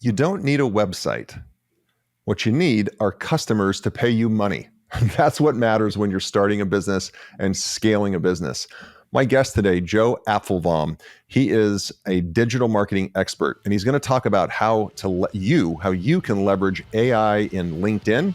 You don't need a website. What you need are customers to pay you money. That's what matters when you're starting a business and scaling a business. My guest today, Joe Apfelbaum, he is a digital marketing expert, and he's going to talk about how you can leverage AI in LinkedIn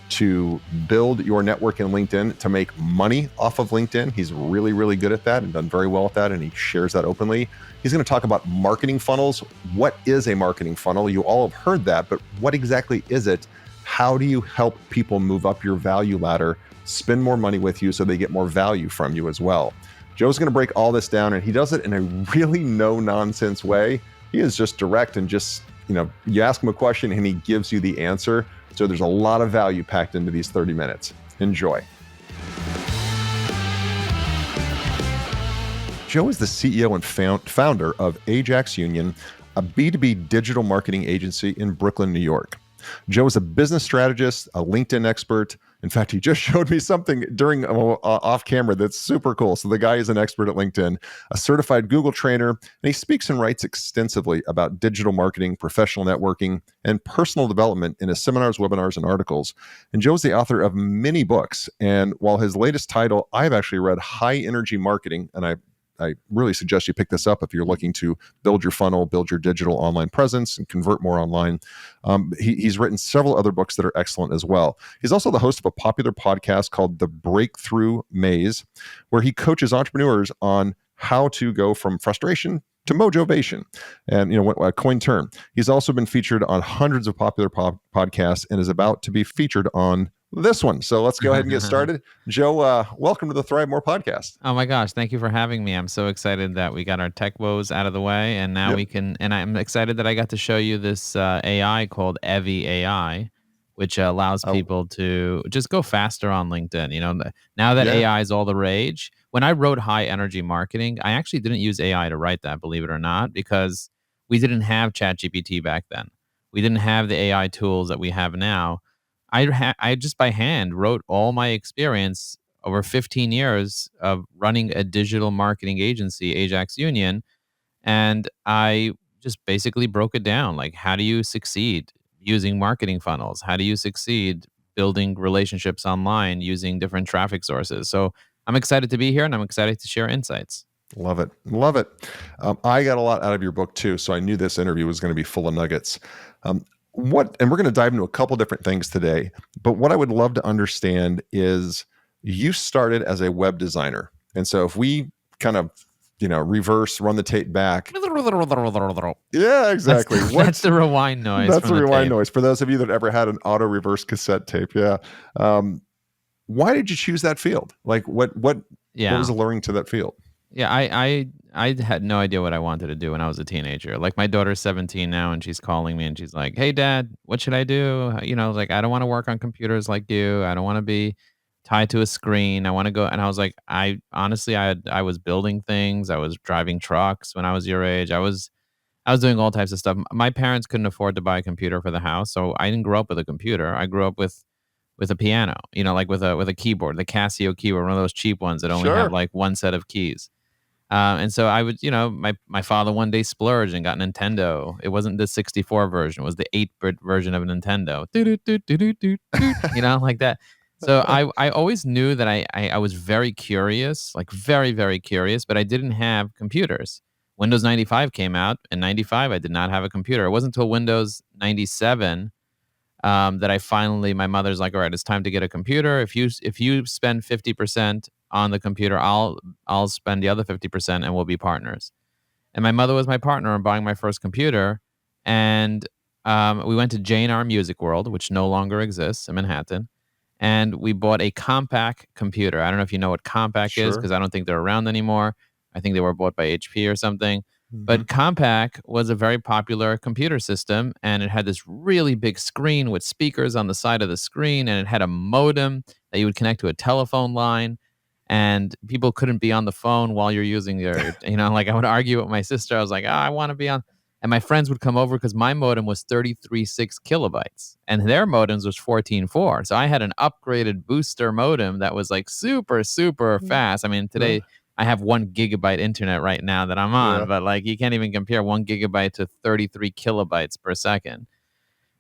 to build your network in LinkedIn, to make money off of LinkedIn. He's really, really good at that and done very well at that, and he shares that openly. He's going to talk about marketing funnels. What is a marketing funnel? You all have heard that, but what exactly is it? How do you help people move up your value ladder, spend more money with you so they get more value from you as well? Joe's going to break all this down, and he does it in a really no-nonsense way. He is just direct and just, you ask him a question and he gives you the answer. So there's a lot of value packed into these 30 minutes. Enjoy. Joe is the CEO and founder of Ajax Union, a B2B digital marketing agency in Brooklyn, New York. Joe is a business strategist, a LinkedIn expert. In fact, he just showed me something during off camera that's super cool. So the guy is an expert at LinkedIn, a certified Google trainer, and he speaks and writes extensively about digital marketing, professional networking, and personal development in his seminars, webinars, and articles. And Joe is the author of many books. And while his latest title, I've actually read High Energy Marketing, and I really suggest you pick this up if you're looking to build your funnel, build your digital online presence, and convert more online. He's written several other books that are excellent as well. He's also the host of a popular podcast called The Breakthrough Maze, where he coaches entrepreneurs on how to go from frustration to Mojovation, and a coin term. He's also been featured on hundreds of popular podcasts and is about to be featured on this one. So let's go ahead and get started. Joe, welcome to the ThriveMore podcast. Oh my gosh, thank you for having me. I'm so excited that we got our tech woes out of the way, and now we can, and I'm excited that I got to show you this AI called evyAI, which allows people to just go faster on LinkedIn. Now that AI is all the rage. When I wrote High Energy Marketing, I actually didn't use AI to write that, believe it or not, because we didn't have ChatGPT back then. We didn't have the AI tools that we have now. I just by hand wrote all my experience over 15 years of running a digital marketing agency, Ajax Union, and I just basically broke it down. Like, how do you succeed using marketing funnels? How do you succeed building relationships online using different traffic sources? So I'm excited to be here, and I'm excited to share insights. Love it. Love it. I got a lot out of your book too, so I knew this interview was going to be full of nuggets. And we're going to dive into a couple different things today, but what I would love to understand is you started as a web designer. And so if we kind of, run the tape back. Yeah, exactly. That's the rewind noise. That's the rewind noise. For those of you that ever had an auto reverse cassette tape. Yeah. Why did you choose that field? Like what was alluring to that field? Yeah, I had no idea what I wanted to do when I was a teenager. Like, my daughter's 17 now, and she's calling me and she's like, "Hey Dad, what should I do?" Like, I don't want to work on computers like you. I don't want to be tied to a screen. I want to go. And I was like, I honestly, I was building things. I was driving trucks when I was your age. I was doing all types of stuff. My parents couldn't afford to buy a computer for the house, so I didn't grow up with a computer. I grew up with a piano, like with a keyboard, the Casio keyboard, one of those cheap ones that only had like one set of keys. And so I would, my father one day splurged and got Nintendo. It wasn't the 64 version; it was the 8-bit version of a Nintendo. Like that. So I always knew that I was very curious, like very, very curious, but I didn't have computers. Windows 95 came out. In 95, I did not have a computer. It wasn't until Windows 97 that I finally, my mother's like, "All right, it's time to get a computer. If you spend 50% on the computer, I'll spend the other 50% and we'll be partners." And my mother was my partner in buying my first computer. And we went to J&R Music World, which no longer exists in Manhattan. And we bought a Compaq computer. I don't know if you know what Compaq is, because I don't think they're around anymore. I think they were bought by HP or something. Mm-hmm. But Compaq was a very popular computer system, and it had this really big screen with speakers on the side of the screen, and it had a modem that you would connect to a telephone line, and people couldn't be on the phone while you're using your, like I would argue with my sister. I was like, I want to be on. And my friends would come over because my modem was 33.6 kilobytes and their modems was 14.4. So I had an upgraded booster modem that was like super, super fast. I mean, today I have 1 gigabyte internet right now that I'm Yeah. on, but like you can't even compare 1 gigabyte to 33 kilobytes per second.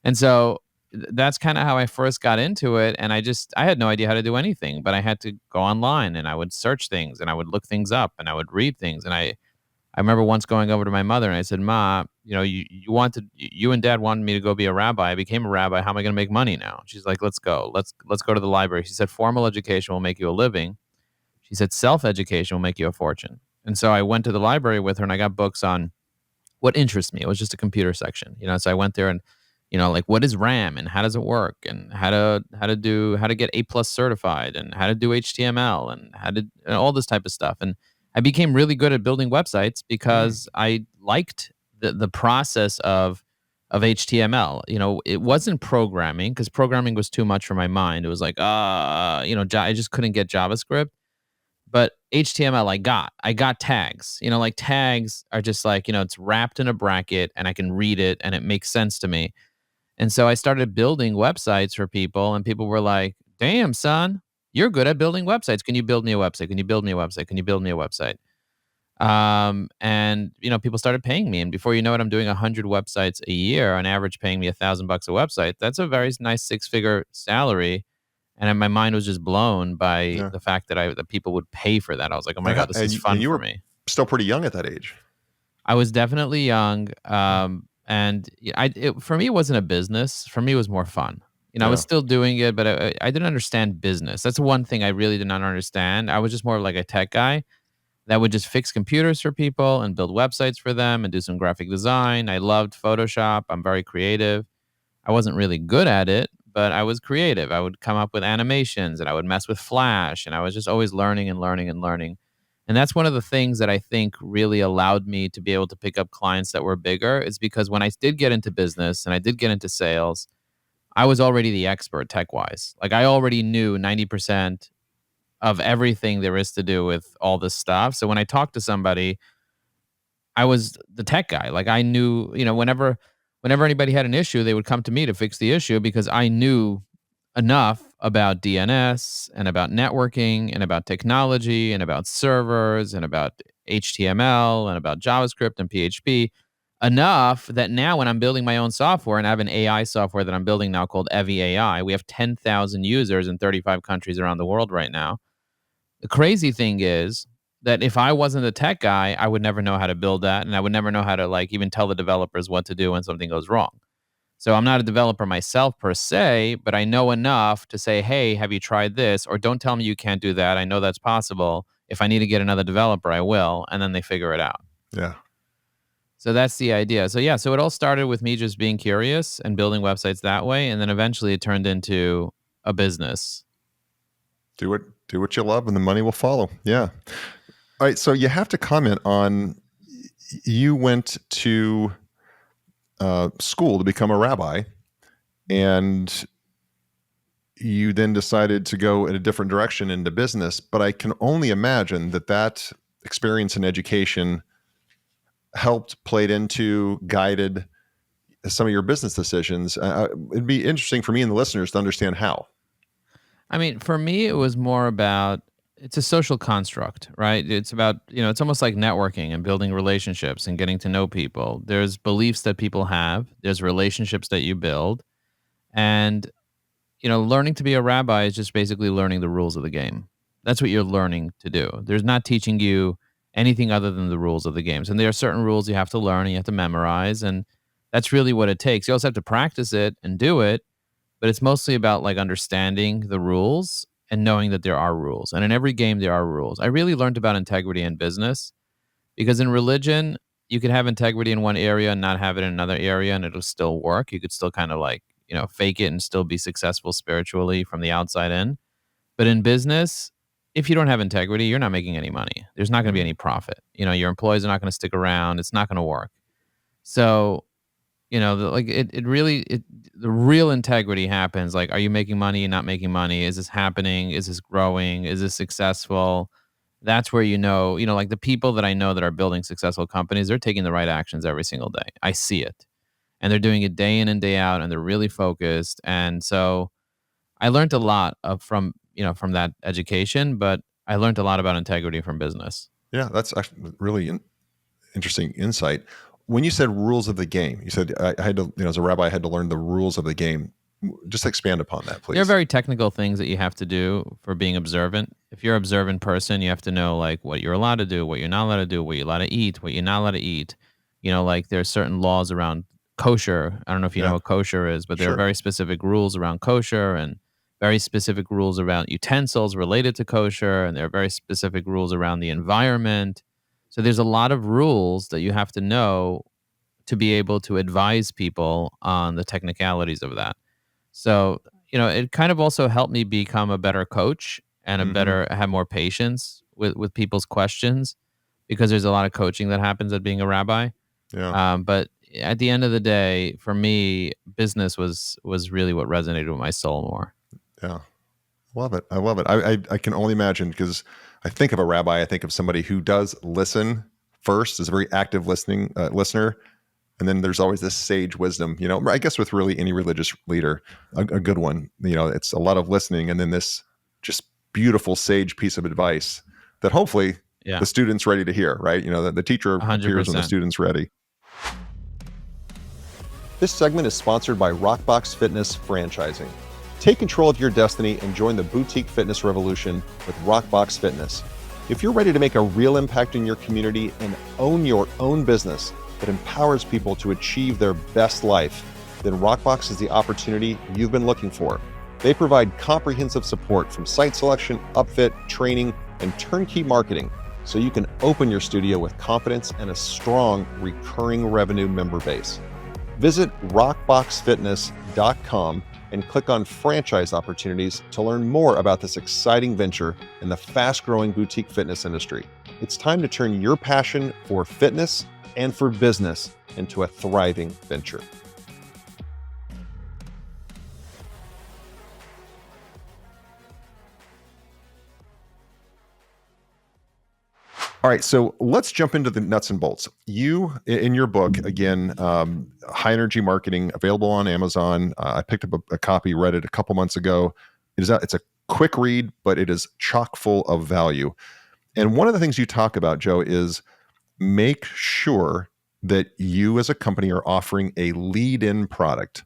And so that's kind of how I first got into it. And I had no idea how to do anything, but I had to go online and I would search things and I would look things up and I would read things. And I remember once going over to my mother and I said, Ma, you and Dad wanted me to go be a rabbi. I became a rabbi. How am I going to make money now? She's like, let's go. Let's go to the library. She said, formal education will make you a living. She said, self-education will make you a fortune. And so I went to the library with her and I got books on what interests me. It was just a computer section, so I went there and, like what is RAM and how does it work and how to get A+ certified and how to do HTML and and all this type of stuff. And I became really good at building websites because I liked the process of HTML. It wasn't programming because programming was too much for my mind. It was like, I just couldn't get JavaScript. But HTML, I got tags. Like tags are just like, it's wrapped in a bracket and I can read it and it makes sense to me. And so I started building websites for people and people were like, damn, son, you're good at building websites. Can you build me a website? Can you build me a website? Can you build me a website? And people started paying me. And before you know it, I'm doing 100 websites a year, on average paying me $1,000 a website. That's a very nice 6-figure salary. And my mind was just blown by Yeah. the fact that people would pay for that. I was like, oh my God, this is fun and you for were me. still pretty young at that age. I was definitely young. And for me, it wasn't a business. For me, it was more fun. I was Yeah. still doing it, but I didn't understand business. That's one thing I really did not understand. I was just more like a tech guy that would just fix computers for people and build websites for them and do some graphic design. I loved Photoshop. I'm very creative. I wasn't really good at it, but I was creative. I would come up with animations and I would mess with Flash and I was just always learning and learning and learning. And that's one of the things that I think really allowed me to be able to pick up clients that were bigger, is because when I did get into business and I did get into sales, I was already the expert tech wise. Like I already knew 90% of everything there is to do with all this stuff. So when I talked to somebody, I was the tech guy. Like I knew, whenever anybody had an issue, they would come to me to fix the issue because I knew enough about DNS and about networking and about technology and about servers and about HTML and about JavaScript and PHP, enough that now when I'm building my own software, and I have an AI software that I'm building now called evyAI, we have 10,000 users in 35 countries around the world right now. The crazy thing is that if I wasn't a tech guy, I would never know how to build that, and I would never know how to like even tell the developers what to do when something goes wrong. So I'm not a developer myself per se, but I know enough to say, "Hey, have you tried this?" Or "Don't tell me you can't do that. I know that's possible. If I need to get another developer, I will." And then they figure it out. Yeah. So that's the idea. So yeah, so it all started with me just being curious and building websites that way, and then eventually it turned into a business. Do what you love and the money will follow. Yeah. All right. So you have to comment on, you went to school to become a rabbi, and you then decided to go in a different direction into business. But I can only imagine that experience in education helped, played into, guided some of your business decisions. It'd be interesting for me and the listeners to understand how. I mean, for me, it was more about, it's a social construct, right? It's about, it's almost like networking and building relationships and getting to know people. There's beliefs that people have, there's relationships that you build. And, learning to be a rabbi is just basically learning the rules of the game. That's what you're learning to do. There's not teaching you anything other than the rules of the games. And there are certain rules you have to learn and you have to memorize. And that's really what it takes. You also have to practice it and do it, but it's mostly about like understanding the rules and knowing that there are rules. And in every game, there are rules. I really learned about integrity in business because in religion, you could have integrity in one area and not have it in another area, and it'll still work. You could still kind of like, fake it and still be successful spiritually from the outside in. But in business, if you don't have integrity, you're not making any money. There's not going to be any profit. Your employees are not going to stick around. It's not going to work. So the real integrity happens. Like, are you making money, not making money? Is this happening? Is this growing? Is this successful? That's where, like the people that I know that are building successful companies, they're taking the right actions every single day. I see it. And they're doing it day in and day out, and they're really focused. And so I learned a lot from that education, but I learned a lot about integrity from business. Yeah, that's actually really interesting insight. When you said rules of the game, you said I had to, as a rabbi, I had to learn the rules of the game. Just expand upon that, There are please. very technical things that you have to do for being observant. If you're an observant person, you have to know like what you're allowed to do, what you're not allowed to do, what you're allowed to eat, what you're not allowed to eat. Like there's certain laws around kosher. I don't know if you know Yeah, what kosher is, but there are sure. very specific rules around kosher and very specific rules around utensils related to kosher, and there are very specific rules around the environment. So there's a lot of rules that you have to know to be able to advise people on the technicalities of that. So, it kind of also helped me become a better coach and Hmm. have more patience with people's questions, because there's a lot of coaching that happens at being a rabbi. Yeah, But at the end of the day, for me, business was really what resonated with my soul more. yeah. Love it. I love it. I can only imagine, because I think of a rabbi, I think of somebody who does listen first, is a very active listener. And then there's always this sage wisdom, I guess with really any religious leader, a good one, it's a lot of listening. And then this just beautiful sage piece of advice that hopefully Yeah, the student's ready to hear, right? The teacher appears when the 100%. student's ready. This segment is sponsored by RockBox Fitness Franchising. Take control of your destiny and join the boutique fitness revolution with RockBox Fitness. If you're ready to make a real impact in your community and own your own business that empowers people to achieve their best life, then RockBox is the opportunity you've been looking for. They provide comprehensive support from site selection, upfit, training, and turnkey marketing, so you can open your studio with confidence and a strong recurring revenue member base. Visit rockboxfitness.com and click on franchise opportunities to learn more about this exciting venture in the fast-growing boutique fitness industry. It's time to turn your passion for fitness and for business into a thriving venture. All right, so let's jump into the nuts and bolts. You, in your book, again, High Energy Marketing, available on Amazon. I picked up a copy, read it a couple months ago. It's a quick read, but it is chock full of value. And one of the things you talk about, Joe, is make sure that you as a company are offering a lead-in product.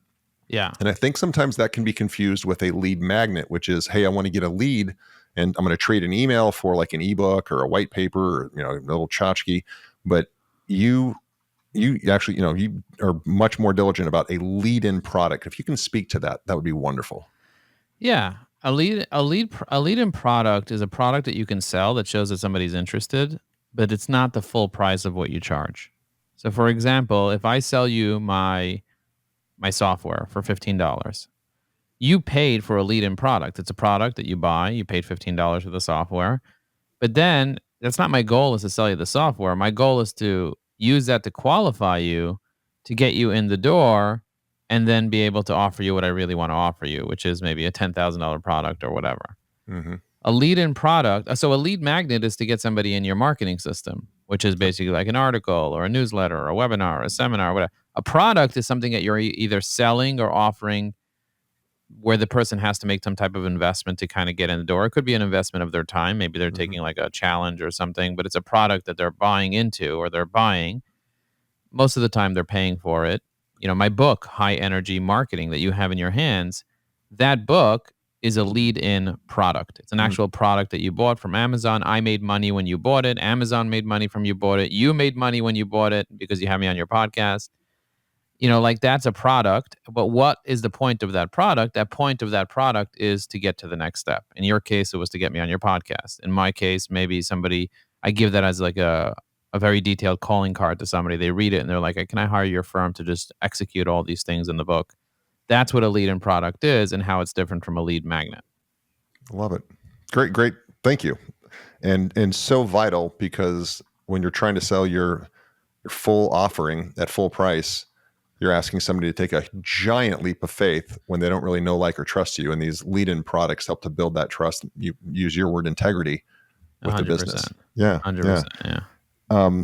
Yeah. And I think sometimes that can be confused with a lead magnet, which is, hey, I want to get a lead and I'm going to trade an email for like an ebook or a white paper or, a little tchotchke. But you actually, you are much more diligent about a lead-in product. If you can speak to that, that would be wonderful. Yeah. A lead in product is a product that you can sell that shows that somebody's interested, but it's not the full price of what you charge. So for example, if I sell you my software for $15, you paid for a lead-in product. It's a product that you buy, you paid $15 for the software. But then that's not my goal, is to sell you the software. My goal is to use that to qualify you, to get you in the door, and then be able to offer you what I really want to offer you, which is maybe a $10,000 product or whatever. Mm-hmm. A lead in product. So a lead magnet is to get somebody in your marketing system, which is basically like an article or a newsletter or a webinar or a seminar, or whatever. A product is something that you're either selling or offering, where the person has to make some type of investment to kind of get in the door. It could be an investment of their time. Maybe they're Mm-hmm. taking like a challenge or something, but it's a product that they're buying into, or they're buying. Most of the time they're paying for it. My book, High Energy Marketing, that you have in your hands, that book is a lead in product. It's an Mm-hmm. actual product that you bought from Amazon. I made money when you bought it. Amazon made money from you bought it. You made money when you bought it because you have me on your podcast. Like that's a product. But what is the point of that product? That point of that product is to get to the next step. In your case, it was to get me on your podcast. In my case, maybe I give that as like a very detailed calling card to somebody. They read it and they're like, can I hire your firm to just execute all these things in the book? That's what a lead in product is, and how it's different from a lead magnet. Love it. Great. Thank you. And so vital, because when you're trying to sell your full offering at full price, you're asking somebody to take a giant leap of faith when they don't really know, like, or trust you. And these lead-in products help to build that trust. You use your word integrity with the 100%. business. Yeah. 100%. Yeah.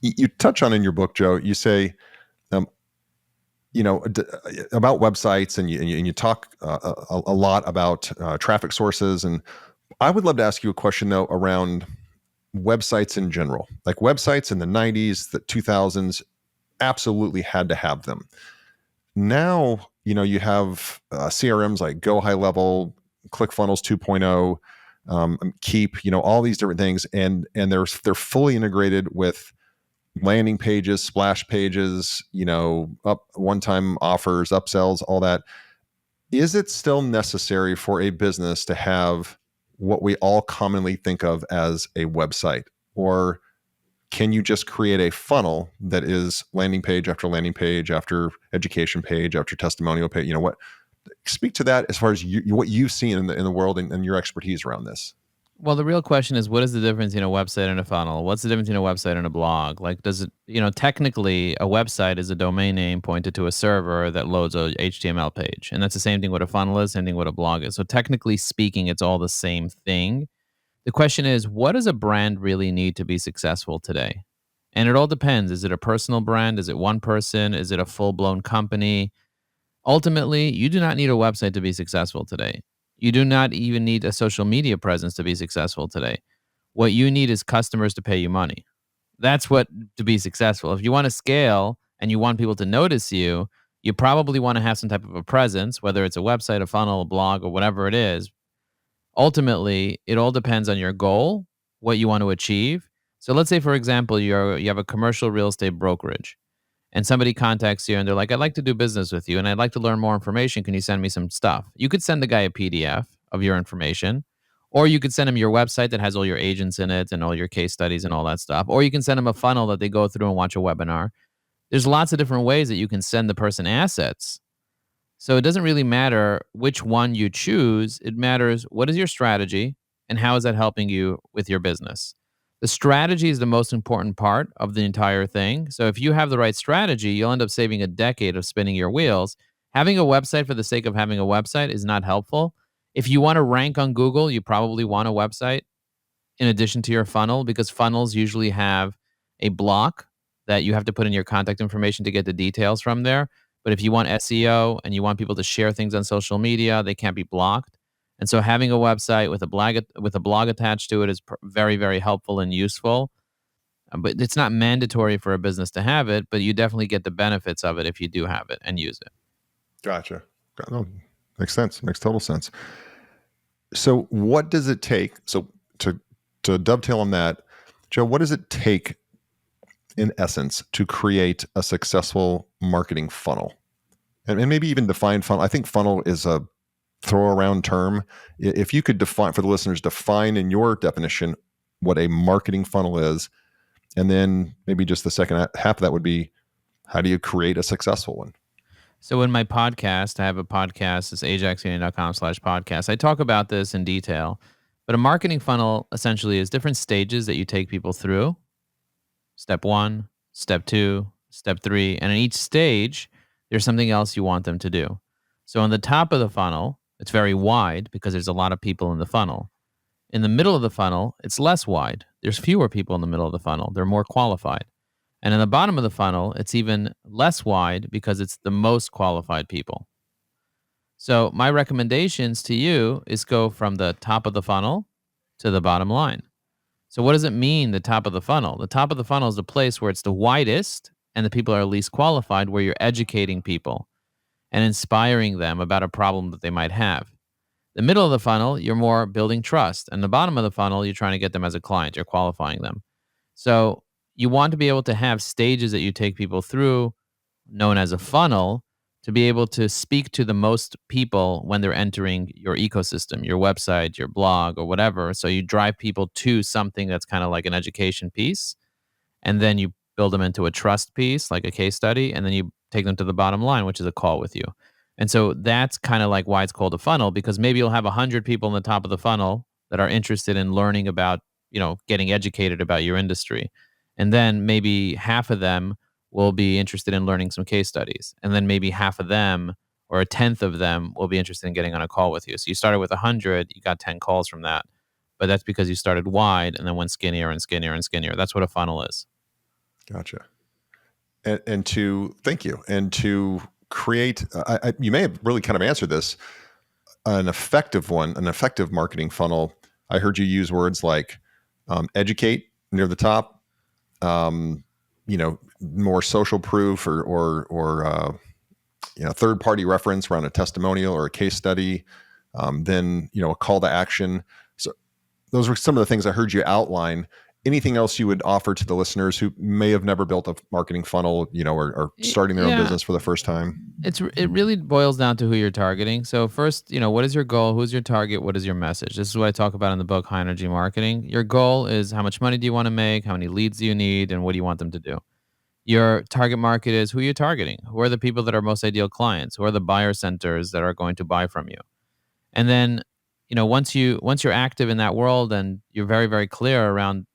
You touch on in your book, Joe, you say, about websites, and you talk a lot about traffic sources. And I would love to ask you a question though around websites in general. Like websites in the 90s, the 2000s, absolutely had to have them. Now, you have CRMs like Go High Level, ClickFunnels 2.0, Keep, all these different things, and they're fully integrated with landing pages, splash pages, up one-time offers, upsells, all that. Is it still necessary for a business to have what we all commonly think of as a website? Or can you just create a funnel that is landing page after education page after testimonial page? What? Speak to that as far as what you've seen in the world and your expertise around this. Well, the real question is, what is the difference in a website and a funnel? What's the difference in a website and a blog? Like, does it, technically a website is a domain name pointed to a server that loads a HTML page. And that's the same thing what a funnel is, same thing what a blog is. So technically speaking, it's all the same thing. The question is, what does a brand really need to be successful today? And it all depends. Is it a personal brand? Is it one person? Is it a full-blown company? Ultimately, you do not need a website to be successful today. You do not even need a social media presence to be successful today. What you need is customers to pay you money. That's what to be successful. If you want to scale and you want people to notice you, you probably want to have some type of a presence, whether it's a website, a funnel, a blog, or whatever it is. Ultimately, it all depends on your goal, what you want to achieve. So let's say, for example, you have a commercial real estate brokerage and somebody contacts you and they're like, I'd like to do business with you and I'd like to learn more information. Can you send me some stuff? You could send the guy a PDF of your information, or you could send him your website that has all your agents in it and all your case studies and all that stuff. Or you can send him a funnel that they go through and watch a webinar. There's lots of different ways that you can send the person assets. So it doesn't really matter which one you choose. It matters what is your strategy and how is that helping you with your business. The strategy is the most important part of the entire thing. So if you have the right strategy, you'll end up saving a decade of spinning your wheels. Having a website for the sake of having a website is not helpful. If you want to rank on Google, you probably want a website in addition to your funnel, because funnels usually have a block that you have to put in your contact information to get the details from there. But if you want SEO and you want people to share things on social media, they can't be blocked. And so having a website with a blog attached to it is very, very helpful and useful. But it's not mandatory for a business to have it, but you definitely get the benefits of it if you do have it and use it. Gotcha. No, makes sense. Makes total sense. So what does it take? So to dovetail on that, Joe, what does it take in essence to create a successful marketing funnel? And maybe even define funnel. I think funnel is a throw around term. If you could define for the listeners, define in your definition what a marketing funnel is, and then maybe just the second half of that would be, how do you create a successful one? So in my podcast, I have a podcast, it's ajaxunion.com/podcast. I talk about this in detail, but a marketing funnel essentially is different stages that you take people through. Step 1, step 2, step 3, and in each stage, there's something else you want them to do. So on the top of the funnel, it's very wide because there's a lot of people in the funnel. In the middle of the funnel, it's less wide. There's fewer people in the middle of the funnel. They're more qualified. And in the bottom of the funnel, it's even less wide because it's the most qualified people. So my recommendations to you is go from the top of the funnel to the bottom line. So what does it mean, the top of the funnel? The top of the funnel is the place where it's the widest and the people are least qualified, where you're educating people and inspiring them about a problem that they might have. The middle of the funnel, you're more building trust. And the bottom of the funnel, you're trying to get them as a client. You're qualifying them. So you want to be able to have stages that you take people through, known as a funnel, to be able to speak to the most people when they're entering your ecosystem, your website, your blog, or whatever. So you drive people to something that's kind of like an education piece, and then you build them into a trust piece, like a case study, and then you take them to the bottom line, which is a call with you. And so that's kind of like why it's called a funnel, because maybe you'll have 100 people in the top of the funnel that are interested in learning about, getting educated about your industry. And then maybe half of them will be interested in learning some case studies. And then maybe half of them or a tenth of them will be interested in getting on a call with you. So you started with 100, you got 10 calls from that. But that's because you started wide and then went skinnier and skinnier and skinnier. That's what a funnel is. Gotcha. And to thank you. And to create, you may have really kind of answered this, an effective marketing funnel I heard you use words like educate near the top, more social proof or third party reference around a testimonial or a case study, then a call to action. So those were some of the things I heard you outline. Anything else you would offer to the listeners who may have never built a marketing funnel, or starting their own business for the first time? It really boils down to who you're targeting. So first, what is your goal? Who's your target? What is your message? This is what I talk about in the book, High Energy Marketing. Your goal is how much money do you want to make? How many leads do you need? And what do you want them to do? Your target market is who you're targeting. Who are the people that are most ideal clients? Who are the buyer centers that are going to buy from you? And then, once you're active in that world and you're very, very clear around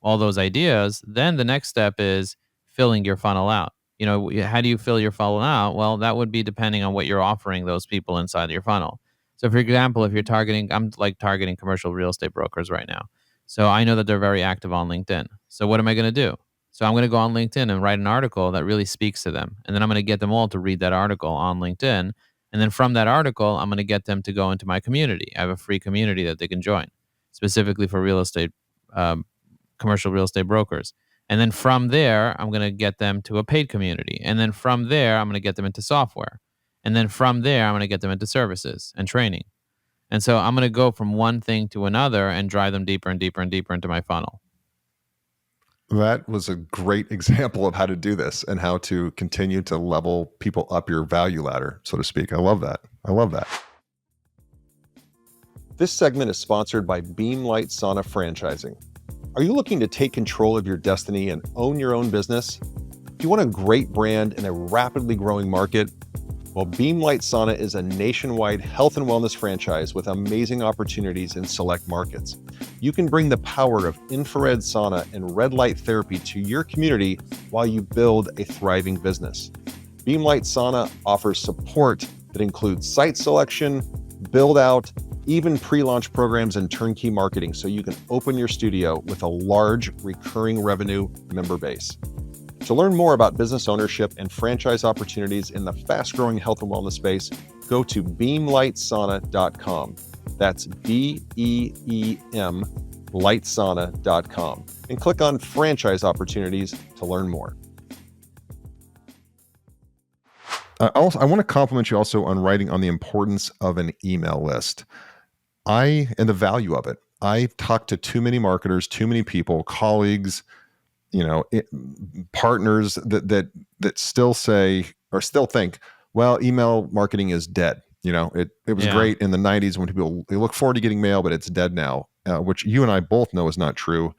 all those ideas, then the next step is filling your funnel out. How do you fill your funnel out? Well, that would be depending on what you're offering those people inside of your funnel. So, for example, if you're targeting, I'm like targeting commercial real estate brokers right now. So I know that they're very active on LinkedIn. So what am I going to do? So I'm going to go on LinkedIn and write an article that really speaks to them. And then I'm going to get them all to read that article on LinkedIn. And then from that article, I'm going to get them to go into my community. I have a free community that they can join, specifically for real estate, commercial real estate brokers. And then from there, I'm going to get them to a paid community. And then from there, I'm going to get them into software. And then from there, I'm going to get them into services and training. And so I'm going to go from one thing to another and drive them deeper and deeper and deeper into my funnel. That was a great example of how to do this and how to continue to level people up your value ladder, so to speak. I love that. This segment is sponsored by Beamlight Sauna Franchising. Are you looking to take control of your destiny and own your own business? Do you want a great brand in a rapidly growing market? Well, Beamlight Sauna is a nationwide health and wellness franchise with amazing opportunities in select markets. You can bring the power of infrared sauna and red light therapy to your community while you build a thriving business. Beamlight Sauna offers support that includes site selection, build out, even pre-launch programs and turnkey marketing, so you can open your studio with a large recurring revenue member base. To learn more about business ownership and franchise opportunities in the fast-growing health and wellness space, go to beamlightsauna.com. That's BEEM lightsauna.com and click on franchise opportunities to learn more. I want to compliment you also on writing on the importance of an email list. And the value of it. I've talked to too many marketers, too many people, colleagues, partners that still say or still think, well, email marketing is dead. It was great in the 90s when people, they look forward to getting mail, but it's dead now, which you and I both know is not true.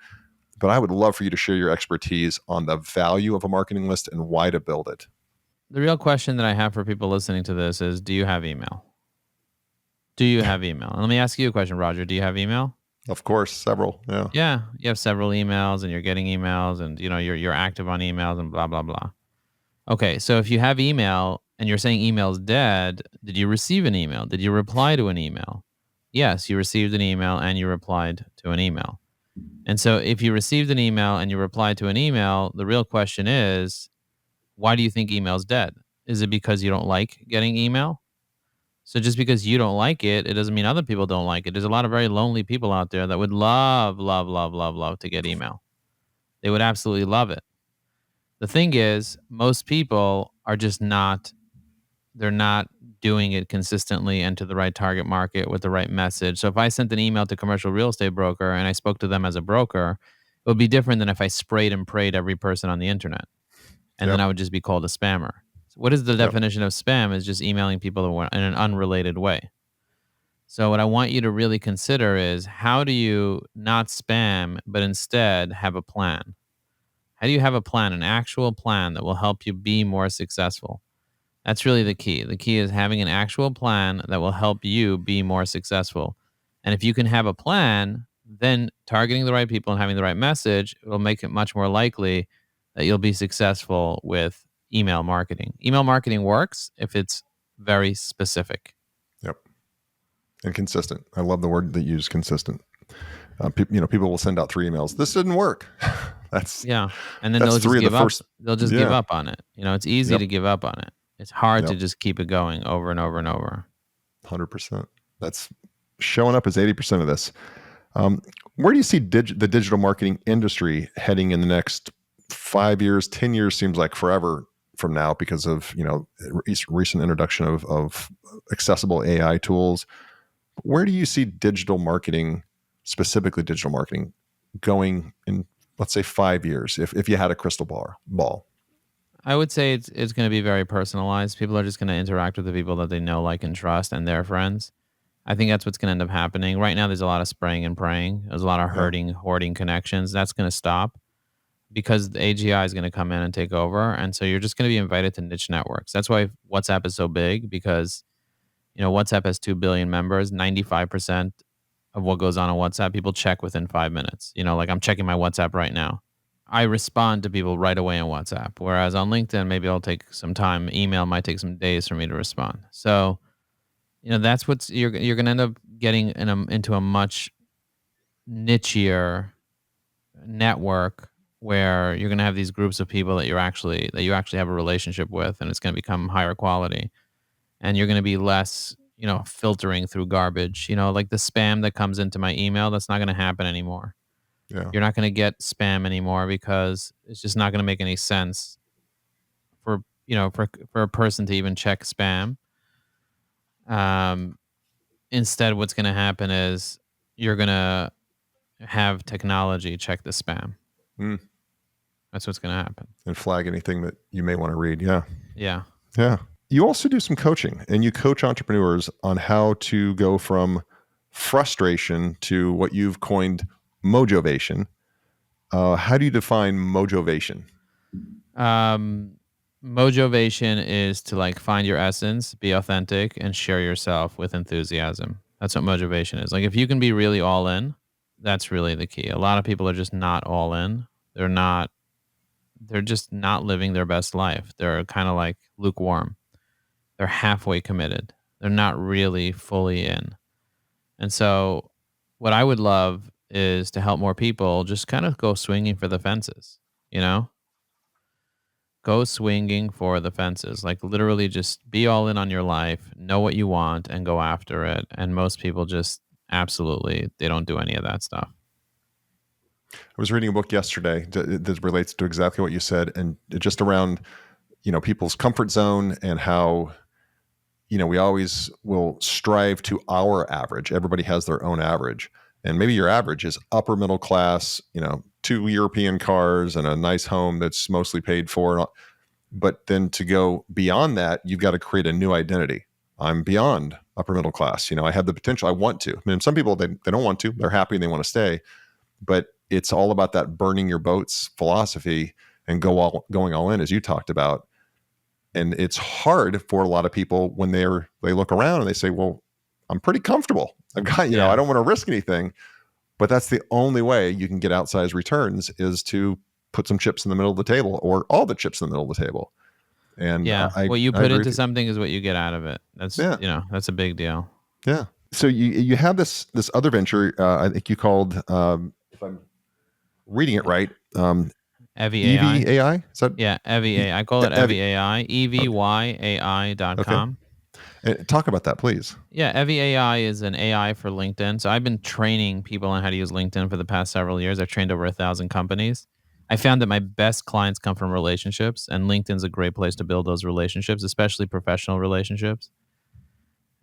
But I would love for you to share your expertise on the value of a marketing list and why to build it. The real question that I have for people listening to this is, do you have email? Do you have email? And let me ask you a question, Roger. Do you have email? Of course, several. Yeah. Yeah, you have several emails, and you're getting emails, and you're active on emails, and blah blah blah. Okay, so if you have email and you're saying email's dead, did you receive an email? Did you reply to an email? Yes, you received an email and you replied to an email. And so if you received an email and you replied to an email, the real question is, why do you think email's dead? Is it because you don't like getting email? So just because you don't like it, it doesn't mean other people don't like it. There's a lot of very lonely people out there that would love, love, love, love, love to get email. They would absolutely love it. The thing is, most people are just they're not doing it consistently and to the right target market with the right message. So if I sent an email to a commercial real estate broker and I spoke to them as a broker, it would be different than if I sprayed and prayed every person on the internet. And then I would just be called a spammer. What is the definition of spam? Is just emailing people in an unrelated way. So what I want you to really consider is, how do you not spam, but instead have a plan? How do you have a plan, an actual plan that will help you be more successful? That's really the key. The key is having an actual plan that will help you be more successful. And if you can have a plan, then targeting the right people and having the right message will make it much more likely that you'll be successful with email marketing. Email marketing works if it's very specific. Yep. And consistent. I love the word that you use, consistent. People will send out 3 emails. This didn't work. And then they'll just give up. They'll just give up on it. It's easy to give up on it. It's hard to just keep it going over and over and over. 100%. That's showing up as 80% of this. Um, where do you see the digital marketing industry heading in the next 5 years, 10 years? Seems like forever from now because of, recent introduction of accessible AI tools. Where do you see digital marketing, specifically digital marketing, going in, let's say, 5 years, if you had a crystal ball? I would say it's going to be very personalized. People are just going to interact with the people that they know, like, and trust, and their friends. I think that's what's going to end up happening. Right now, there's a lot of spraying and praying. There's a lot of Yeah. hoarding connections. That's going to stop because the AGI is going to come in and take over, and so you're just going to be invited to niche networks. That's why WhatsApp is so big, because WhatsApp has 2 billion members. 95% of what goes on WhatsApp, people check within 5 minutes. Like, I'm checking my WhatsApp right now. I respond to people right away on WhatsApp, whereas on LinkedIn, maybe I'll take some time. Email might take some days for me to respond. So, that's what's you're going to end up getting into a much nichier network, where you're going to have these groups of people that you actually have a relationship with, and it's going to become higher quality, and you're going to be less, filtering through garbage. Like the spam that comes into my email, that's not going to happen anymore. Yeah. You're not going to get spam anymore because it's just not going to make any sense for a person to even check spam. Um, Instead, what's going to happen is you're going to have technology check the spam. Mm. That's what's going to happen. And flag anything that you may want to read. Yeah. Yeah. Yeah. You also do some coaching, and you coach entrepreneurs on how to go from frustration to what you've coined Mojovation. How do you define Mojovation? Um, Mojovation is to, like, find your essence, be authentic, and share yourself with enthusiasm. That's what motivation is. Like, if you can be really all in, that's really the key. A lot of people are just not all in. They're just not living their best life. They're kind of like lukewarm. They're halfway committed. They're not really fully in. And so, what I would love is to help more people just kind of go swinging for the fences, you know? Go swinging for the fences. Like, literally just be all in on your life, know what you want, and go after it. And most people just absolutely, they don't do any of that stuff. I was reading a book yesterday that relates to exactly what you said, and just around, people's comfort zone, and how, we always will strive to our average. Everybody has their own average. And maybe your average is upper middle class, 2 European cars and a nice home that's mostly paid for. But then to go beyond that, you've got to create a new identity. I'm beyond upper middle class. I have the potential. I want to. I mean, some people, they don't want to. They're happy and they want to stay. But it's all about that burning your boats philosophy and going all in, as you talked about. And it's hard for a lot of people when they look around and they say, well, I'm pretty comfortable. I've got, Yeah. I don't want to risk anything. But that's the only way you can get outsized returns, is to put some chips in the middle of the table, or all the chips in the middle of the table. And Yeah. What you put into something is what you get out of it. That's, that's a big deal. Yeah. So you have this other venture, I think you called, if I'm reading it right, evyAI. evyAI? Is that? Yeah, evyAI. I call it evyAI, evyAI.com. Okay. Talk about that, please. Yeah, evyAI is an AI for LinkedIn. So I've been training people on how to use LinkedIn for the past several years. I've trained over 1,000 companies. I found that my best clients come from relationships, and LinkedIn's a great place to build those relationships, especially professional relationships.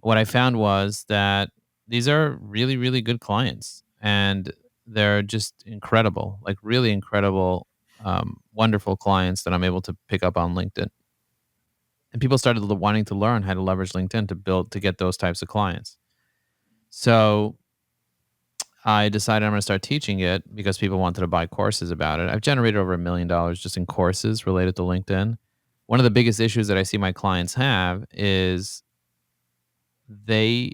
What I found was that these are really, really good clients, and they're just incredible, like really incredible, wonderful clients that I'm able to pick up on LinkedIn. And people started wanting to learn how to leverage LinkedIn to get those types of clients. So I decided I'm going to start teaching it because people wanted to buy courses about it. I've generated over $1 million just in courses related to LinkedIn. One of the biggest issues that I see my clients have is they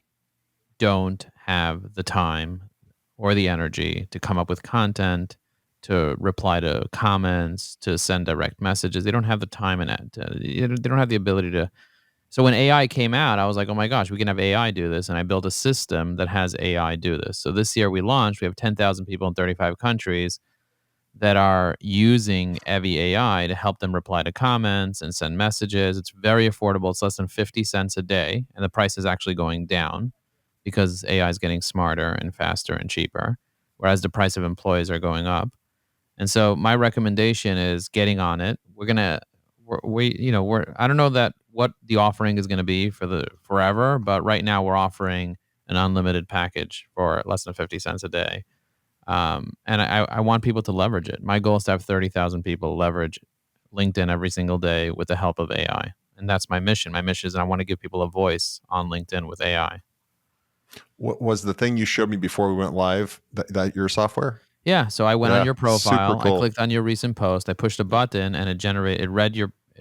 don't have the time or the energy to come up with content, to reply to comments, to send direct messages. They don't have the time and they don't have the ability to. So when AI came out, I was like, oh my gosh, we can have AI do this. And I built a system that has AI do this. So this year we have 10,000 people in 35 countries that are using evyAI to help them reply to comments and send messages. It's very affordable. It's less than 50 cents a day. And the price is actually going down because AI is getting smarter and faster and cheaper. whereas the price of employees are going up. And so my recommendation is getting on it. I don't know that what the offering is going to be for the forever, but right now we're offering an unlimited package for less than 50 cents a day. And I want people to leverage it. My goal is to have 30,000 people leverage LinkedIn every single day with the help of AI. And that's my mission. My mission is I want to give people a voice on LinkedIn with AI. What was the thing you showed me before we went live, that your software? Yeah. So I went on Yeah, your super profile, I cool. clicked on your recent post, I pushed a button and it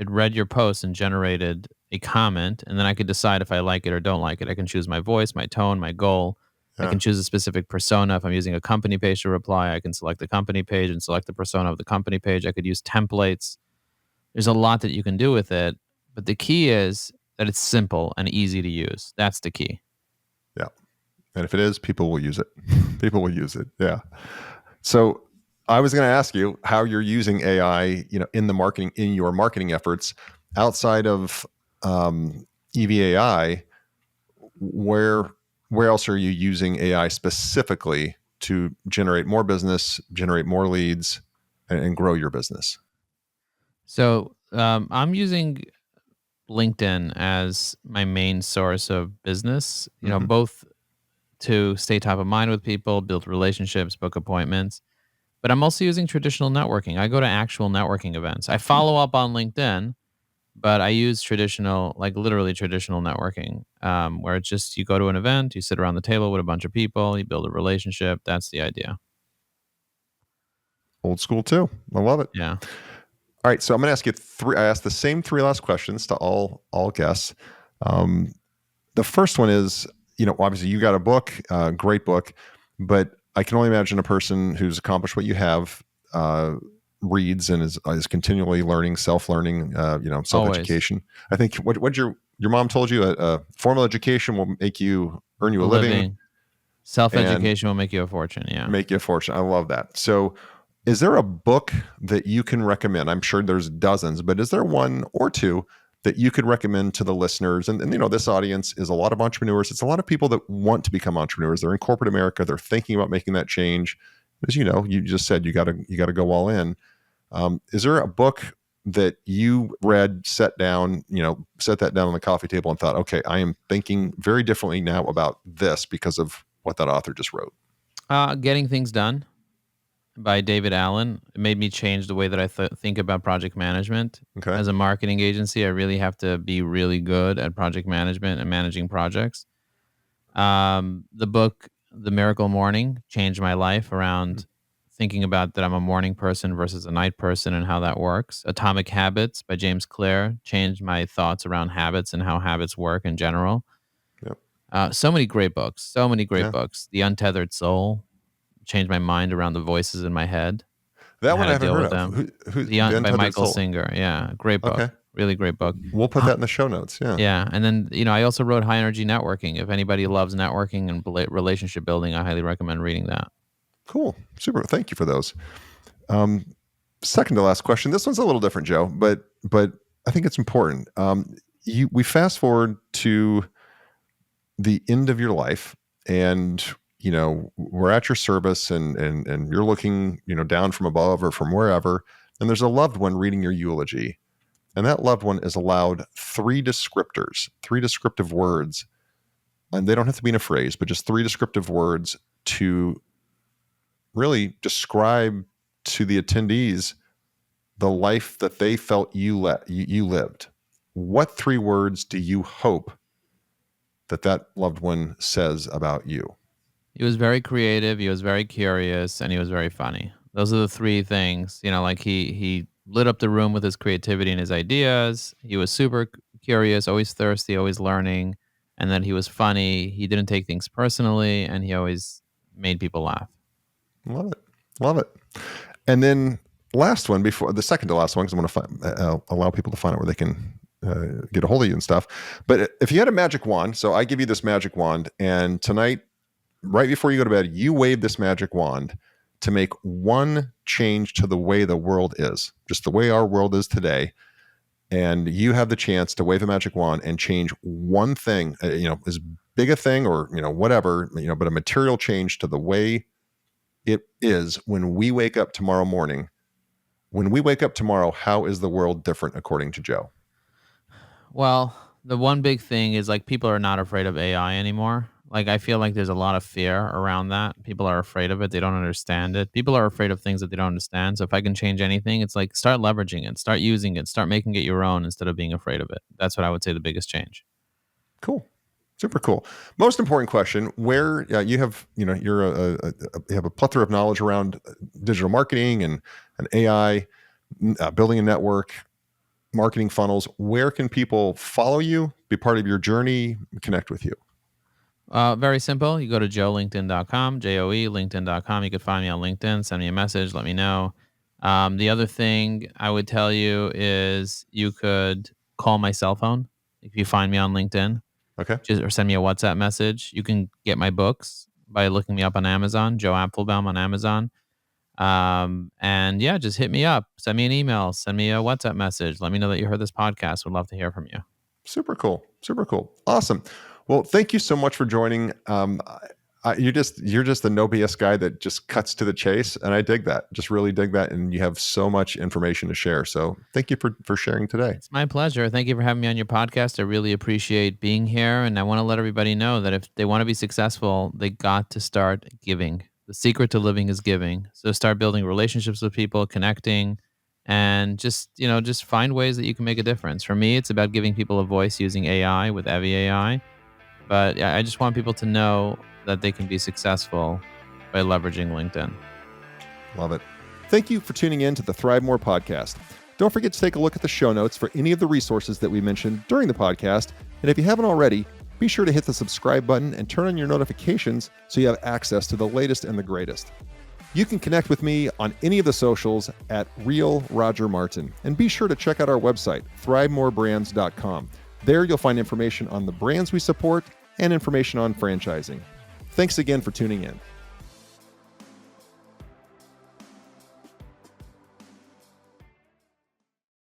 read your post and generated a comment. And then I could decide if I like it or don't like it. I can choose my voice, my tone, my goal. I Yeah. can choose a specific persona. If I'm using a company page to reply, I can select the company page and select the persona of the company page. I could use templates. There's a lot that you can do with it. But the key is that it's simple and easy to use. That's the key. Yeah. And if it is, people will use it. People will use it. Yeah. So I was going to ask you how you're using AI, in your marketing efforts outside of evyAI. Where else are you using AI specifically to generate more business, generate more leads, and grow your business? So I'm using LinkedIn as my main source of business, Hmm. both to stay top of mind with people, build relationships, book appointments. But I'm also using traditional networking. I go to actual networking events. I follow up on LinkedIn, but I use traditional, like literally traditional networking, where it's just you go to an event, you sit around the table with a bunch of people, you build a relationship. That's the idea. Old school too. I love it. Yeah. All right, so I'm going to ask you three. I asked the same three last questions to all guests. Um, the first one is, obviously you got a book, great book, but I can only imagine a person who's accomplished what you have reads and is continually learning, self-learning, Always. self-education. I think what your mom told you, formal education will earn you A a living living. Self and education will make you a fortune. Yeah. make you a fortune. I love that. So, is there a book that you can recommend? I'm sure there's dozens, but is there one or two that you could recommend to the listeners? And this audience is a lot of entrepreneurs. It's a lot of people that want to become entrepreneurs. They're in corporate America. They're thinking about making that change. As you just said, you gotta go all in. Is there a book that you read, set that down on the coffee table and thought, okay, I am thinking very differently now about this because of what that author just wrote? Getting Things Done by David Allen. It made me change the way that I think about project management. Okay. As a marketing agency, I really have to be really good at project management and managing projects. The book, The Miracle Morning, changed my life around thinking about that I'm a morning person versus a night person and how that works. Atomic Habits by James Clear changed my thoughts around habits and how habits work in general. Yep. So many great books. So many great Yeah. books. The Untethered Soul changed my mind around the voices in my head and That how one I to haven't deal heard with of. them. Who The By Untethered Michael Soul? Singer. Yeah, great book. Okay. Really great book. We'll put that in the show notes. Yeah. Yeah, and then I also wrote High Energy Networking. If anybody loves networking and relationship building, I highly recommend reading that. Cool. Super. Thank you for those. Um, Second to last question. This one's a little different, Joe, but I think it's important. We fast forward to the end of your life, and we're at your service, and you're looking down from above or from wherever, and there's a loved one reading your eulogy, and that loved one is allowed three descriptive words, and they don't have to be in a phrase, but just three descriptive words to really describe to the attendees the life that they felt you lived. What three words do you hope that loved one says about you? He was very creative, he was very curious, and he was very funny. Those are the three things. Like he lit up the room with his creativity and his ideas. He was super curious, always thirsty, always learning, and then he was funny. He didn't take things personally, and he always made people laugh. Love it. Love it. And then last one, before the second to last one, because I want to allow people to find out where they can get a hold of you and stuff. But if you had a magic wand, so I give you this magic wand, and tonight, right before you go to bed, you wave this magic wand to make one change to the way the world is, just the way our world is today. And you have the chance to wave a magic wand and change one thing, as big a thing or, whatever, but a material change to the way it is when we wake up tomorrow morning. When we wake up tomorrow, how is the world different according to Joe? Well, the one big thing is like people are not afraid of AI anymore. Like I feel like there's a lot of fear around that. People are afraid of it. They don't understand it. People are afraid of things that they don't understand. So if I can change anything, it's like start leveraging it, start using it, start making it your own instead of being afraid of it. That's what I would say the biggest change. Cool. Super cool. Most important question: where you have, you have a plethora of knowledge around digital marketing and AI, building a network, marketing funnels. Where can people follow you, be part of your journey, connect with you? Very simple. You go to joelinkedin.com, JOE, LinkedIn.com. You could find me on LinkedIn, send me a message, let me know. The other thing I would tell you is you could call my cell phone if you find me on LinkedIn, Okay. or send me a WhatsApp message. You can get my books by looking me up on Amazon, Joe Apfelbaum on Amazon. And yeah, just hit me up, send me an email, send me a WhatsApp message. Let me know that you heard this podcast. Would love to hear from you. Super cool. Super cool. Awesome. Well, thank you so much for joining. You're just the no BS guy that just cuts to the chase, and I dig that. Just really dig that, and you have so much information to share. So thank you for sharing today. It's my pleasure. Thank you for having me on your podcast. I really appreciate being here, and I want to let everybody know that if they want to be successful, they got to start giving. The secret to living is giving. So start building relationships with people, connecting, and just find ways that you can make a difference. For me, it's about giving people a voice using AI with evyAI. But I just want people to know that they can be successful by leveraging LinkedIn. Love it. Thank you for tuning in to the ThriveMore podcast. Don't forget to take a look at the show notes for any of the resources that we mentioned during the podcast. And if you haven't already, be sure to hit the subscribe button and turn on your notifications so you have access to the latest and the greatest. You can connect with me on any of the socials at Real Roger Martin. And be sure to check out our website, ThriveMoreBrands.com. There you'll find information on the brands we support and information on franchising. Thanks again for tuning in.